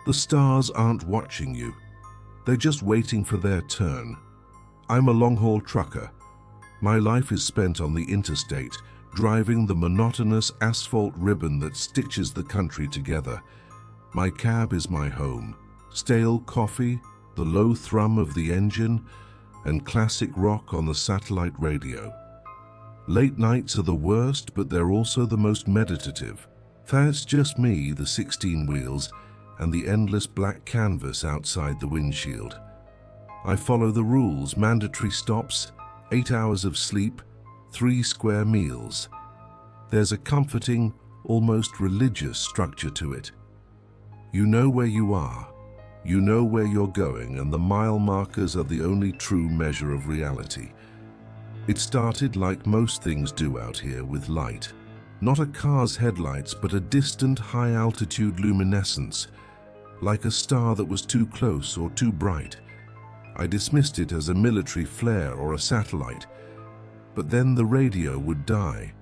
The stars aren't watching you. They're just waiting for their turn. I'm a long-haul trucker. My life is spent on the interstate, driving the monotonous asphalt ribbon that stitches the country together. My cab is my home. Stale coffee, the low thrum of the engine, and classic rock on the satellite radio. Late nights are the worst, but they're also the most meditative. That's just me, the 16 wheels, and the endless black canvas outside the windshield. I follow the rules: mandatory stops, 8 hours of sleep, 3 square meals. There's a comforting, almost religious structure to it. You know where you are, you know where you're going, and the mile markers are the only true measure of reality. It started like most things do out here, with light. Not a car's headlights, but a distant, high-altitude luminescence, like a star that was too close or too bright. I dismissed it as a military flare or a satellite. But then the radio would die.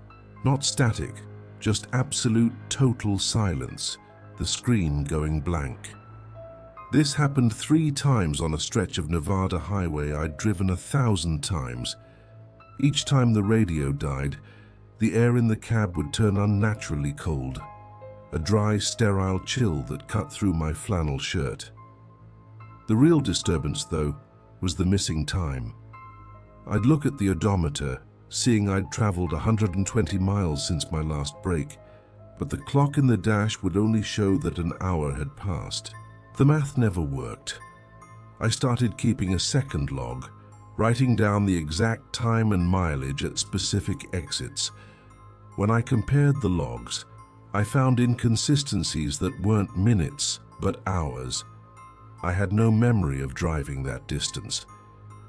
Not static, just absolute total silence, the screen going blank. This happened 3 times on a stretch of Nevada highway I'd driven 1,000 times. Each time the radio died, the air in the cab would turn unnaturally cold, a dry, sterile chill that cut through my flannel shirt. The real disturbance, though, was the missing time. I'd look at the odometer, seeing I'd traveled 120 miles since my last break, but the clock in the dash would only show that an hour had passed. The math never worked. I started keeping a second log, writing down the exact time and mileage at specific exits. When I compared the logs, I found inconsistencies that weren't minutes, but hours. I had no memory of driving that distance.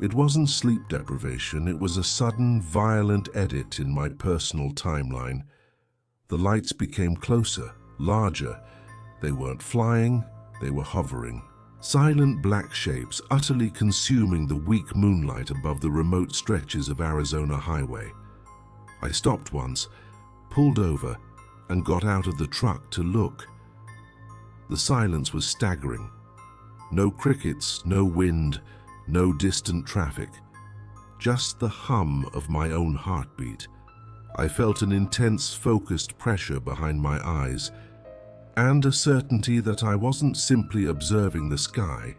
It wasn't sleep deprivation, it was a sudden, violent edit in my personal timeline. The lights became closer, larger. They weren't flying, they were hovering. Silent black shapes utterly consuming the weak moonlight above the remote stretches of Arizona highway. I stopped once, pulled over, and got out of the truck to look. The silence was staggering. No crickets, no wind, no distant traffic. Just the hum of my own heartbeat. I felt an intense, focused pressure behind my eyes, and a certainty that I wasn't simply observing the sky,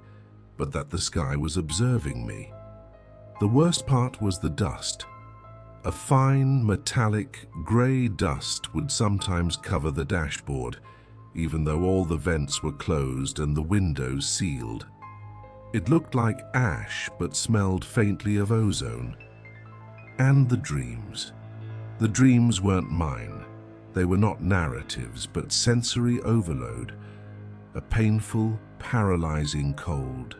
but that the sky was observing me. The worst part was the dust. A fine, metallic, grey dust would sometimes cover the dashboard, even though all the vents were closed and the windows sealed. It looked like ash, but smelled faintly of ozone. And the dreams. The dreams weren't mine. They were not narratives, but sensory overload, a painful, paralyzing cold.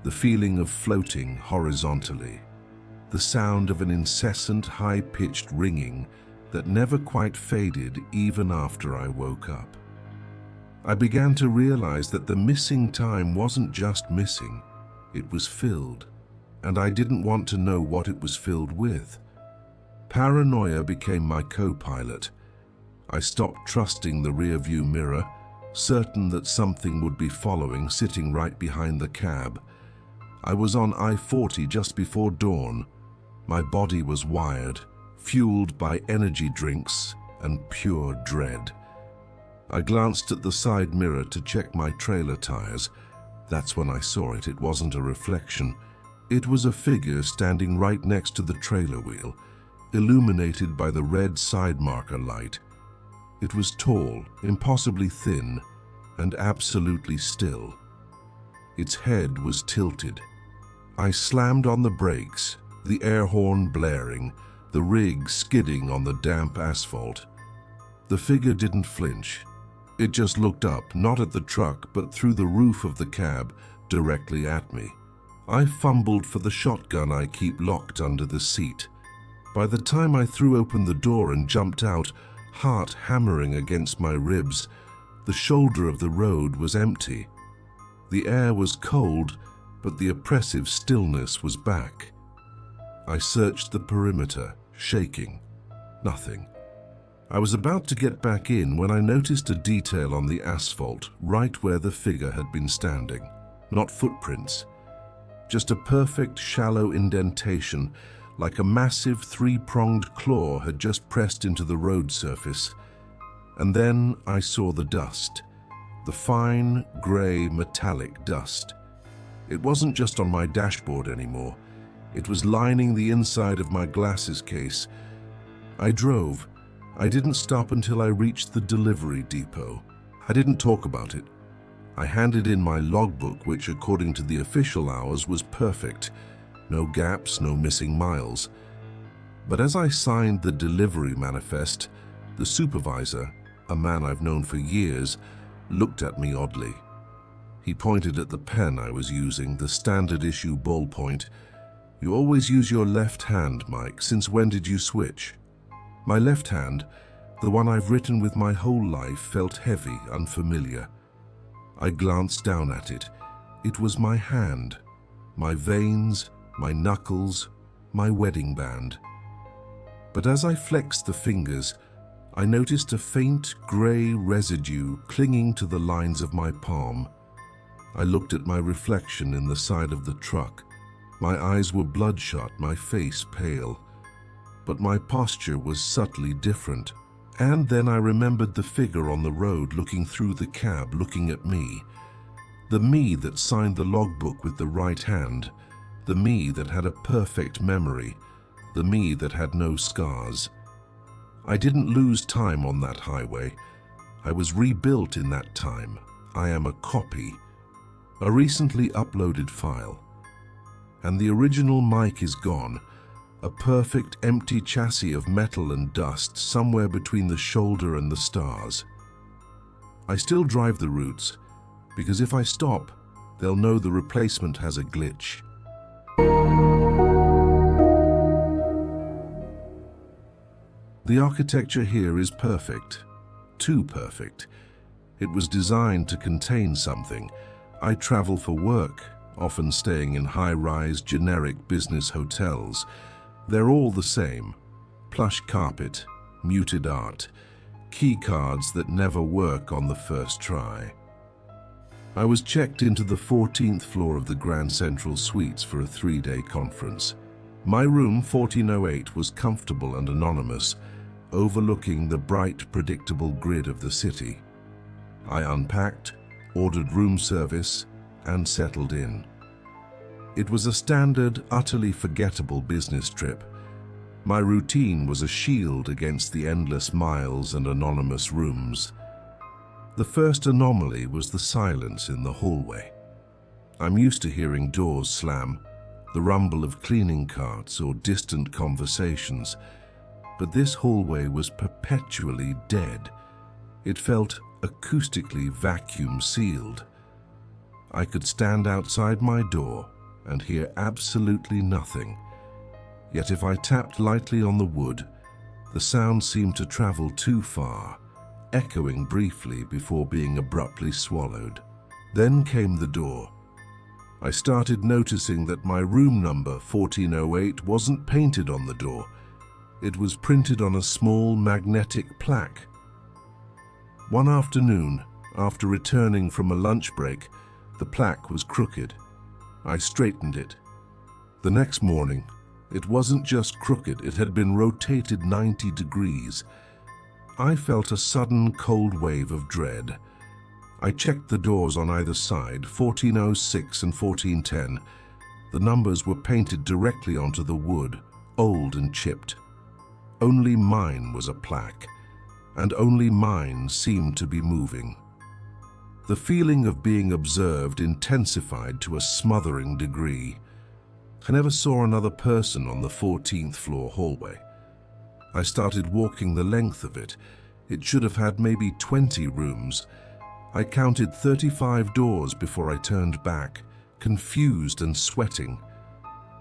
The feeling of floating horizontally, the sound of an incessant, high-pitched ringing that never quite faded even after I woke up. I began to realize that the missing time wasn't just missing, it was filled, and I didn't want to know what it was filled with. Paranoia became my co-pilot. I stopped trusting the rearview mirror, certain that something would be following, sitting right behind the cab. I was on I-40 just before dawn. My body was wired, fueled by energy drinks and pure dread. I glanced at the side mirror to check my trailer tires. That's when I saw it. It wasn't a reflection. It was a figure standing right next to the trailer wheel, illuminated by the red side marker light. It was tall, impossibly thin, and absolutely still. Its head was tilted. I slammed on the brakes, the air horn blaring, the rig skidding on the damp asphalt. The figure didn't flinch. It just looked up, not at the truck, but through the roof of the cab, directly at me. I fumbled for the shotgun I keep locked under the seat. By the time I threw open the door and jumped out, heart hammering against my ribs, the shoulder of the road was empty. The air was cold, but the oppressive stillness was back. I searched the perimeter, shaking. Nothing. I was about to get back in when I noticed a detail on the asphalt right where the figure had been standing. Not footprints, just a perfect shallow indentation, like a massive three-pronged claw had just pressed into the road surface. And then I saw the dust, the fine, grey, metallic dust. It wasn't just on my dashboard anymore. It was lining the inside of my glasses case. I drove. I didn't stop until I reached the delivery depot. I didn't talk about it. I handed in my logbook, which according to the official hours was perfect. No gaps, no missing miles. But as I signed the delivery manifest, the supervisor, a man I've known for years, looked at me oddly. He pointed at the pen I was using, the standard issue ballpoint. "You always use your left hand, Mike. Since when did you switch?" My left hand, the one I've written with my whole life, felt heavy, unfamiliar. I glanced down at it. It was my hand, my veins, my knuckles, my wedding band. But as I flexed the fingers, I noticed a faint grey residue clinging to the lines of my palm. I looked at my reflection in the side of the truck. My eyes were bloodshot, my face pale. But my posture was subtly different. And then I remembered the figure on the road looking through the cab, looking at me. The me that signed the logbook with the right hand. The me that had a perfect memory. The me that had no scars. I didn't lose time on that highway. I was rebuilt in that time. I am a copy. A recently uploaded file. And the original Mike is gone. A perfect empty chassis of metal and dust somewhere between the shoulder and the stars. I still drive the routes, because if I stop, they'll know the replacement has a glitch. The architecture here is perfect. Too perfect. It was designed to contain something. I travel for work, often staying in high-rise, generic business hotels. They're all the same. Plush carpet, muted art, key cards that never work on the first try. I was checked into the 14th floor of the Grand Central Suites for a 3-day conference. My room, 1408, was comfortable and anonymous, overlooking the bright, predictable grid of the city. I unpacked, ordered room service, and settled in. It was a standard, utterly forgettable business trip. My routine was a shield against the endless miles and anonymous rooms. The first anomaly was the silence in the hallway. I'm used to hearing doors slam, the rumble of cleaning carts or distant conversations, but this hallway was perpetually dead. It felt acoustically vacuum-sealed. I could stand outside my door and hear absolutely nothing. Yet if I tapped lightly on the wood, the sound seemed to travel too far, echoing briefly before being abruptly swallowed. Then came the door. I started noticing that my room number, 1408, wasn't painted on the door. It was printed on a small magnetic plaque. One afternoon, after returning from a lunch break, the plaque was crooked. I straightened it. The next morning, it wasn't just crooked, it had been rotated 90 degrees. I felt a sudden cold wave of dread. I checked the doors on either side, 1406 and 1410. The numbers were painted directly onto the wood, old and chipped. Only mine was a plaque, and only mine seemed to be moving. The feeling of being observed intensified to a smothering degree. I never saw another person on the 14th floor hallway. I started walking the length of it. It should have had maybe 20 rooms. I counted 35 doors before I turned back, confused and sweating.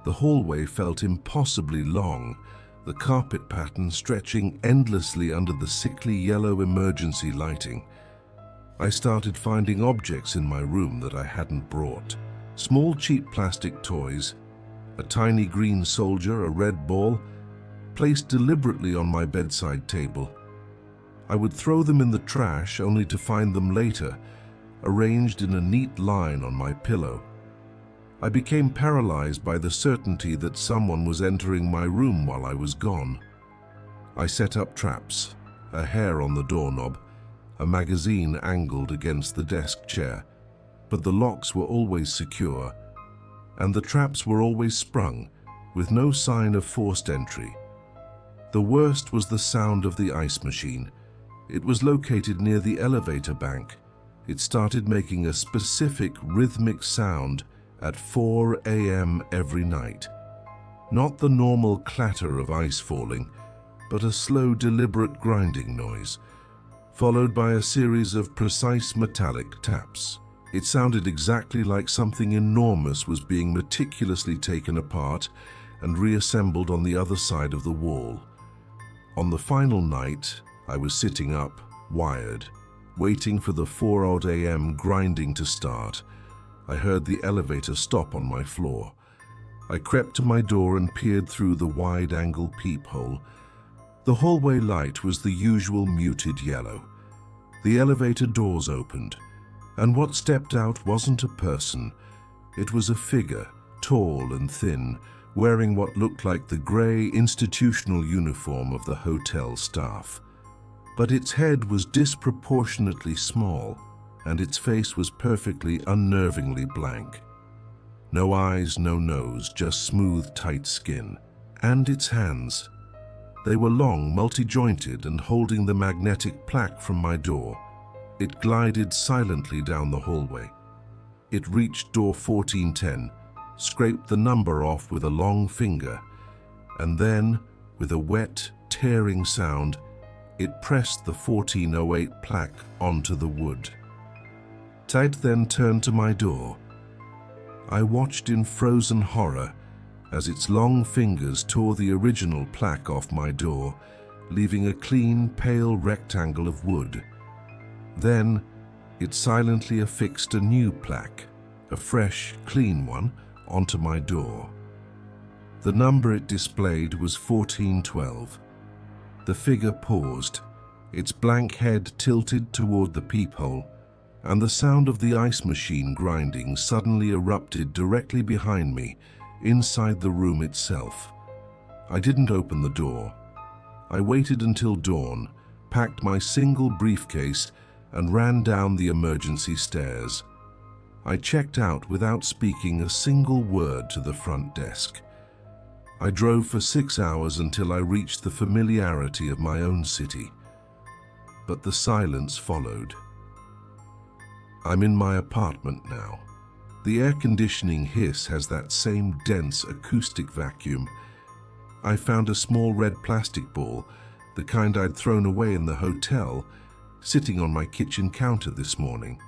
The hallway felt impossibly long, the carpet pattern stretching endlessly under the sickly yellow emergency lighting. I started finding objects in my room that I hadn't brought. Small cheap plastic toys, a tiny green soldier, a red ball, placed deliberately on my bedside table. I would throw them in the trash only to find them later, arranged in a neat line on my pillow. I became paralyzed by the certainty that someone was entering my room while I was gone. I set up traps, a hair on the doorknob, a magazine angled against the desk chair, but the locks were always secure, and the traps were always sprung, with no sign of forced entry. The worst was the sound of the ice machine. It was located near the elevator bank. It started making a specific rhythmic sound at 4 a.m. every night. Not the normal clatter of ice falling, but a slow, deliberate grinding noise, followed by a series of precise metallic taps. It sounded exactly like something enormous was being meticulously taken apart and reassembled on the other side of the wall. On the final night, I was sitting up, wired, waiting for the 4 odd a.m. grinding to start. I heard the elevator stop on my floor. I crept to my door and peered through the wide-angle peephole. The hallway light was the usual muted yellow. The elevator doors opened, and what stepped out wasn't a person. It was a figure, tall and thin, wearing what looked like the grey institutional uniform of the hotel staff. But its head was disproportionately small, and its face was perfectly unnervingly blank. No eyes, no nose, just smooth, tight skin. And its hands. They were long, multi-jointed, and holding the magnetic plaque from my door. It glided silently down the hallway. It reached door 1410, scraped the number off with a long finger, and then, with a wet, tearing sound, it pressed the 1408 plaque onto the wood. It then turned to my door. I watched in frozen horror as its long fingers tore the original plaque off my door, leaving a clean, pale rectangle of wood. Then, it silently affixed a new plaque, a fresh, clean one, onto my door. The number it displayed was 1412. The figure paused, its blank head tilted toward the peephole, and the sound of the ice machine grinding suddenly erupted directly behind me, inside the room itself. I didn't open the door. I waited until dawn, packed my single briefcase, and ran down the emergency stairs. I checked out without speaking a single word to the front desk. I drove for 6 hours until I reached the familiarity of my own city. But the silence followed. I'm in my apartment now. The air conditioning hiss has that same dense acoustic vacuum. I found a small red plastic ball, the kind I'd thrown away in the hotel, sitting on my kitchen counter this morning.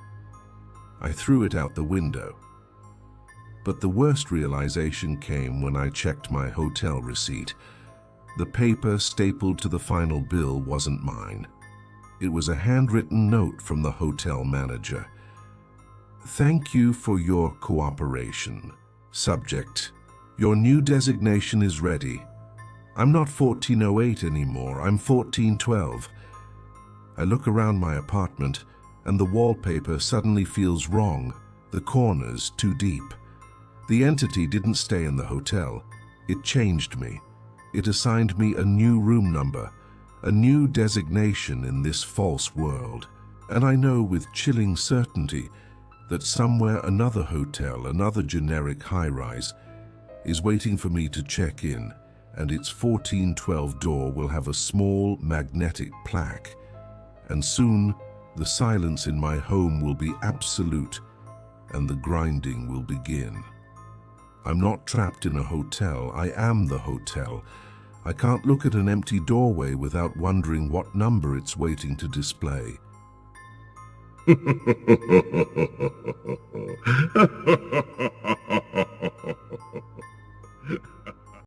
I threw it out the window. But the worst realization came when I checked my hotel receipt. The paper stapled to the final bill wasn't mine. It was a handwritten note from the hotel manager. Thank you for your cooperation. Subject: your new designation is ready. I'm not 1408 anymore, I'm 1412. I look around my apartment and the wallpaper suddenly feels wrong, the corners too deep. The entity didn't stay in the hotel. It changed me. It assigned me a new room number, a new designation in this false world. And I know with chilling certainty that somewhere another hotel, another generic high-rise, is waiting for me to check in, and its 1412 door will have a small magnetic plaque. And soon, the silence in my home will be absolute, and the grinding will begin. I'm not trapped in a hotel, I am the hotel. I can't look at an empty doorway without wondering what number it's waiting to display.